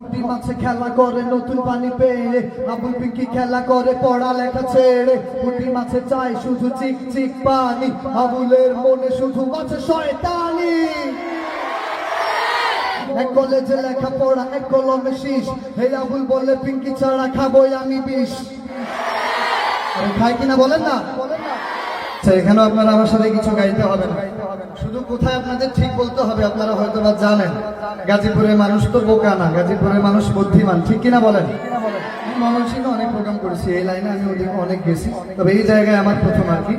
পুঁটি মাছে খেলা করে নতুন পানি পেয়ে, আবুল পিঙ্কি খেলা করে পড়ালেখা ছেড়ে। পুঁটি মাছে চাই শুধু চিক চিক পানি, আবুলের মনে শুধু আছে শয়তানি। এক কলেজে লেখাপড়া এক কলমে শীষ, এই আবুল বলে পিঙ্কি ছাড়া খাবোই আমি বিষ। খাই কিনা বলেন না? এখানেও আপনারা আমার সাথে কিছু গাইতে হবে না, শুধু কোথায় আপনাদের ঠিক বলতে হবে আপনারা হয়তো বা জানেন। গাজীপুরের মানুষ তো বোকা না, গাজীপুরের মানুষ বুদ্ধিমান, ঠিক কিনা বলেন? ময়মনসিংহে অনেক প্রোগ্রাম করেছি, এই লাইনে আমি ওদিকে অনেক গেছি, তবে এই জায়গায় আমার প্রথম আর কি।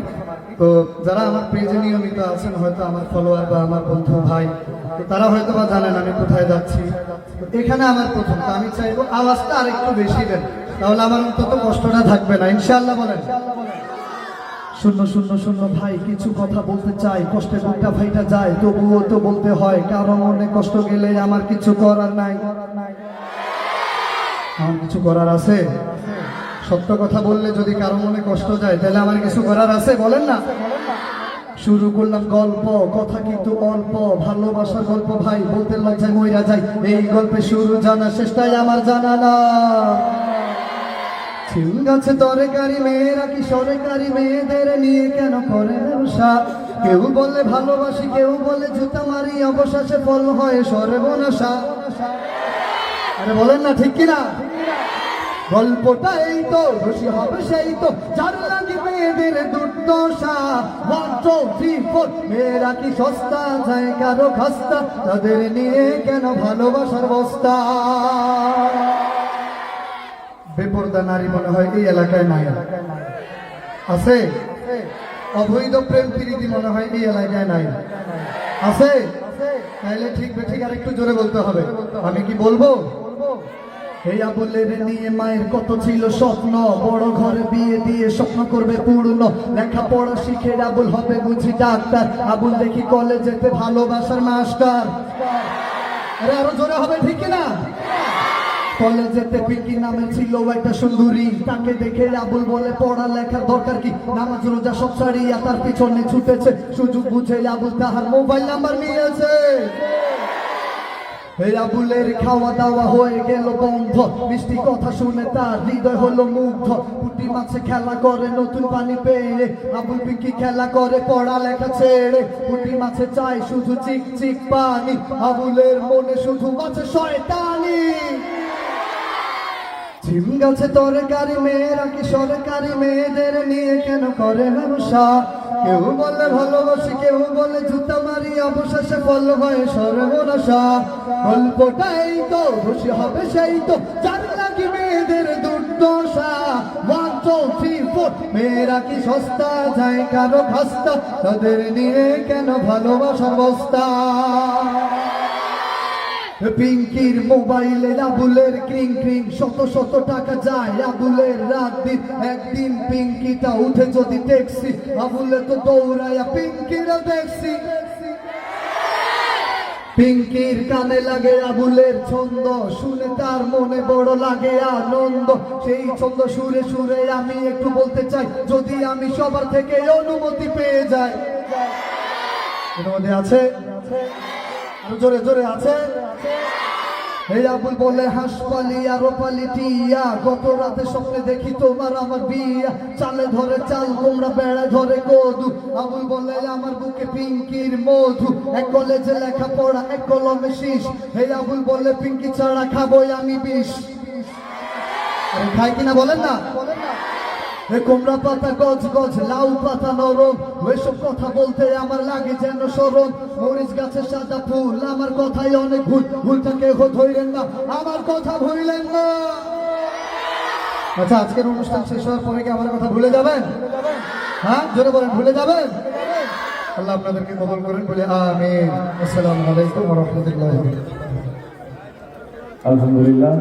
তো যারা আমার পেজে নিয়মিত আছেন, হয়তো আমার ফলোয়ার বা আমার বন্ধু ভাই, তো তারা হয়তো বা জানেন আমি কোথায় যাচ্ছি। এখানে আমার প্রথম, তো আমি চাইবো আওয়াজটা আরেকটু বেশি দেন, তাহলে আমার অন্তত কষ্টটা থাকবে না, ইনশাআল্লাহ বলেন। শূন্য শূন্য শূন্য ভাই কিছু কথা বলতে চাই, কষ্টে বুকটা ভাইটা যায়, তবুও তো বলতে হয়, কারো মনে কষ্ট গেলে আমার কিছু করার নাই। আমার কিছু করার আছে? সত্য কথা বললে যদি কারো মনে কষ্ট যায়, তাহলে আমার কিছু করার আছে? বলেন না। শুরু করলাম গল্প, কথা কিন্তু অল্প, ভালোবাসার গল্প ভাই, বলতে লজ্জায় মইরা যাই। এই গল্পে শুরু জানা শেষটাই আমার জানা না। ছিল গাছে তরকারি মেয়েরা কি সরকারি, মেয়েদের নিয়ে কেন করে ব্যবসা? কেউ বলে ভালোবাসি, কেউ বলে জুতা মারি, অবশেষে ফল হয় সর্বনাশা। আরে বলেন না, ঠিক কিনা? গল্পটা এই তো, খুশি হবে সেই তো, যার লাগে মেয়েদের দুর্দশা। 1 2 3 4, মেয়েরা কি সস্তা, যায় কারো খাস্তা, তাদের নিয়ে কেন ভালোবাসার বস্তা? বেপরদা নারী মনে হয় এই এলাকায় নাই, আছে? অবৈধ প্রেম প্রীতি মনে হয় এই এলাকায় নাই, আছে? তাইলে ঠিক বেঠিক আর একটু জোরে বলতে হবে। আমি কি বলবো? এই আবুলের নিয়ে মায়ের কত ছিল স্বপ্ন, বড় ঘরে বিয়ে দিয়ে স্বপ্ন করবে পূর্ণ। লেখাপড়া শিখে আবুল হবে বুঝি ডাক্তার, আবুল দেখি কলেজেতে ভালোবাসার মাস্টার। আরে আরো জোরে হবে, ঠিক না? কলেজেতে পিঙ্কি নামে ছিল একটা সুন্দরী, তাকে দেখে আবুল বলে পড়ালেখার দরকার কি, নামাজ রোজা সব ছাড়িয়া তার পিছনে ছুটেছে। সুযোগ বুঝে আবুল তাহার মোবাইল নাম্বার নিয়েছে। এই আবুলের খাওয়া দাওয়া হয়ে গেল বন্ধ, মিষ্টি কথা শুনে তার হৃদয় হলো মুগ্ধ। পুঁটি মাছে খেলা করে নতুন পানি পেয়ে, আবুল পিঙ্কি খেলা করে পড়ালেখা ছেড়ে। পুঁটি মাছে চাই শুধু চিক চিক পানি, আবুলের মনে শুধু আছে শয়তানি। ঝিম গাছে তরকারি মেয়েরা কি সরকারি, মেয়েদের নিয়ে কেন করে ব্যবসা? কেউ বলে ভালোবাসি, কেউ বলে জুতা মারি, অবশেষে ফল হয় সর্বনাশা। গল্পটাই তো, খুশি হবে সেই তো, যার লাগে মেয়েদের দুর্দশা। 1 2 3 4, মেয়েরা কি সস্তা, যায় কারো খাস্তা, তাদের নিয়ে কেন ভালোবাসার বস্তা? পিঙ্কির মোবাইলে আবুলের ক্রিং ক্রিং, শত শত টাকা যায় আবুলের রাত দিন। একদিন পিঙ্কিটা উঠে যদি ট্যাক্সি, আবুলে তো দৌড়ায়া পিঙ্কিরা দেখছি। পিঙ্কির কানে লাগে আবুলের ছন্দ, শুনে তার মনে বড় লাগে আনন্দ। সেই ছন্দ সুরে সুরে আমি একটু বলতে চাই, যদি আমি সবার থেকে অনুমতি পেয়ে যাই। অনুমতি আছে? জোরে জোরে আছে? এই আবুল বলে হাসপালি আর পালি টিয়া, গত রাতে স্বপ্নে দেখি তোমার আমার বিয়া। চালে ধরে চাল তোমরা, বেড়া ধরে কদু, আবুল বলে আমার বুকে পিঙ্কির মধু। এক কলেজে লেখাপড়া এক কলমে শীষ, এই আবুল বলে পিঙ্কি ছাড়া খাবোই আমি বিষ। খাই কিনা বলেন না? কুমড়া পাতা গজ গজ, লাউ পাতা নরম, ওইসব কথা বলতে আমার লাগে যেন শরম। মরিচ গাছের সাদা ফুল, আমার কথাই অনেক ভুল, ভুলটা কেউ ধরলেন না, আমার কথা ভুললেন না। আচ্ছা, আজকের অনুষ্ঠান শেষ হওয়ার পরে কি আমার কথা ভুলে যাবেন? হ্যাঁ, জোরে বলেন, ভুলে যাবেন? আল্লাহ আপনাদেরকে কবুল করেন বলে আমিন। আসসালামু আলাইকুম ওয়া রাহমাতুল্লাহি। আলহামদুলিল্লাহ।